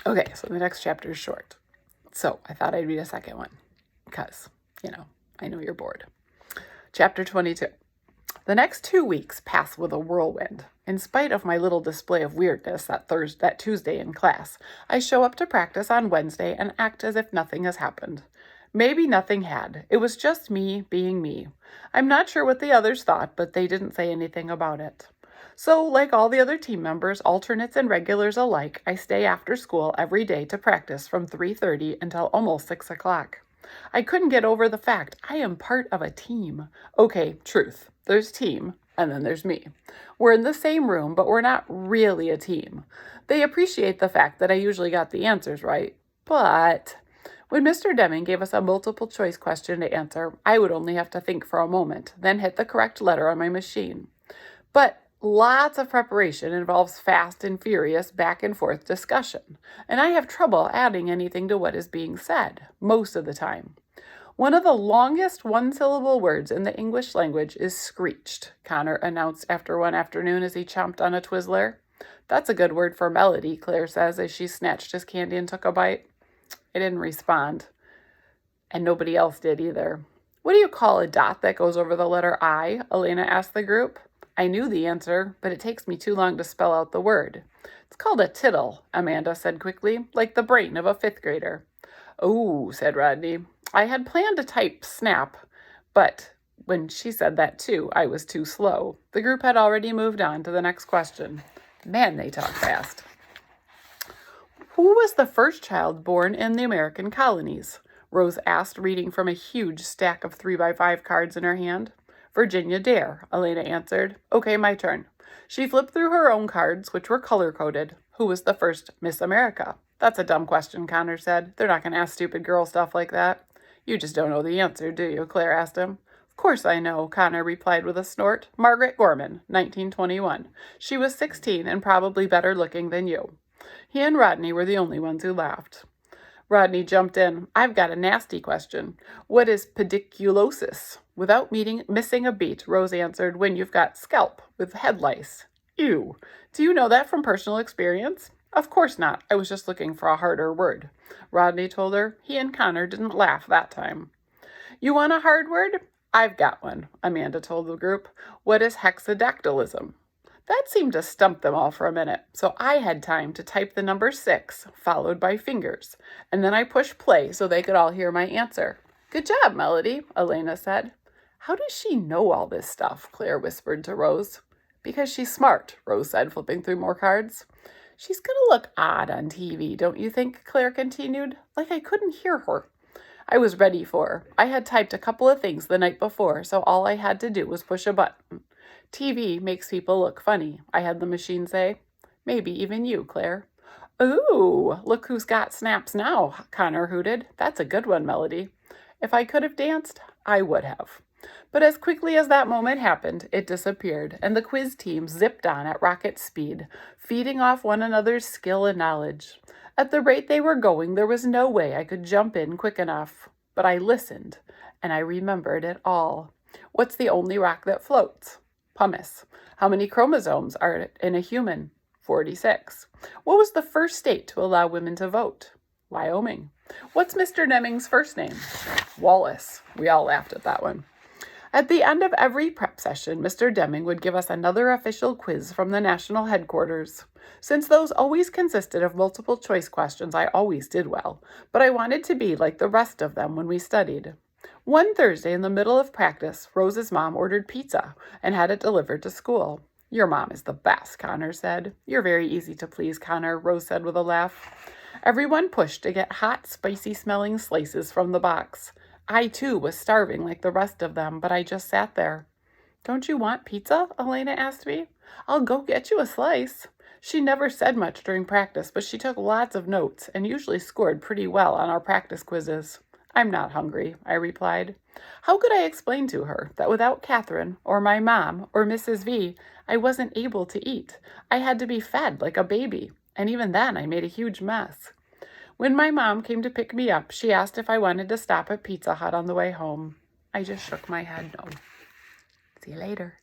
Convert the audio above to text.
Okay, so the next chapter is short. So I thought I'd read a second one because, I know you're bored. Chapter 22. The next 2 weeks pass with a whirlwind. In spite of my little display of weirdness that Tuesday in class, I show up to practice on Wednesday and act as if nothing has happened. Maybe nothing had. It was just me being me. I'm not sure what the others thought, but they didn't say anything about it. So, like all the other team members, alternates and regulars alike, I stay after school every day to practice from 3:30 until almost 6 o'clock. I couldn't get over the fact I am part of a team. Okay, truth. There's team, and then there's me. We're in the same room, but we're not really a team. They appreciate the fact that I usually got the answers right, but when Mr. Deming gave us a multiple choice question to answer, I would only have to think for a moment, then hit the correct letter on my machine. But lots of preparation involves fast and furious back and forth discussion, and I have trouble adding anything to what is being said, most of the time. One of the longest one-syllable words in the English language is screeched, Connor announced after one afternoon as he chomped on a Twizzler. That's a good word for melody, Claire says as she snatched his candy and took a bite. I didn't respond, and nobody else did either. What do you call a dot that goes over the letter I? Elena asked the group. I knew the answer, but it takes me too long to spell out the word. It's called a tittle, Amanda said quickly, like the brain of a fifth grader. Oh, said Rodney. I had planned to type snap, but when she said that too, I was too slow. The group had already moved on to the next question. Man, they talk fast. Who was the first child born in the American colonies? Rose asked, reading from a huge stack of 3x5 cards in her hand. Virginia Dare, Elena answered. Okay, my turn. She flipped through her own cards, which were color-coded. Who was the first Miss America? That's a dumb question, Connor said. They're not going to ask stupid girl stuff like that. You just don't know the answer, do you? Claire asked him. Of course I know, Connor replied with a snort. Margaret Gorman, 1921. She was 16 and probably better looking than you. He and Rodney were the only ones who laughed. Rodney jumped in. I've got a nasty question. What is pediculosis? Without missing a beat, Rose answered, when you've got scalp with head lice. Ew. Do you know that from personal experience? Of course not. I was just looking for a harder word. Rodney told her. He and Connor didn't laugh that time. You want a hard word? I've got one, Amanda told the group. What is hexadactylism? That seemed to stump them all for a minute, so I had time to type the number 6, followed by fingers, and then I pushed play so they could all hear my answer. Good job, Melody, Elena said. How does she know all this stuff? Claire whispered to Rose. Because she's smart, Rose said, flipping through more cards. She's going to look odd on TV, don't you think? Claire continued, like I couldn't hear her. I was ready for her. I had typed a couple of things the night before, so all I had to do was push a button. TV makes people look funny, I had the machine say. Maybe even you, Claire. Ooh, look who's got snaps now, Connor hooted. That's a good one, Melody. If I could have danced, I would have. But as quickly as that moment happened, it disappeared, and the quiz team zipped on at rocket speed, feeding off one another's skill and knowledge. At the rate they were going, there was no way I could jump in quick enough. But I listened, and I remembered it all. What's the only rock that floats? Pumice. How many chromosomes are in a human? 46. What was the first state to allow women to vote? Wyoming. What's Mr. Deming's first name? Wallace. We all laughed at that one. At the end of every prep session, Mr. Deming would give us another official quiz from the national headquarters. Since those always consisted of multiple choice questions, I always did well, but I wanted to be like the rest of them when we studied. One Thursday in the middle of practice, Rose's mom ordered pizza and had it delivered to school. Your mom is the best, Connor said. You're very easy to please, Connor, Rose said with a laugh. Everyone pushed to get hot, spicy-smelling slices from the box. I, too, was starving like the rest of them, but I just sat there. Don't you want pizza? Elena asked me. I'll go get you a slice. She never said much during practice, but she took lots of notes and usually scored pretty well on our practice quizzes. I'm not hungry, I replied. How could I explain to her that without Catherine, or my mom, or Mrs. V, I wasn't able to eat? I had to be fed like a baby, and even then I made a huge mess. When my mom came to pick me up, she asked if I wanted to stop at Pizza Hut on the way home. I just shook my head no. See you later.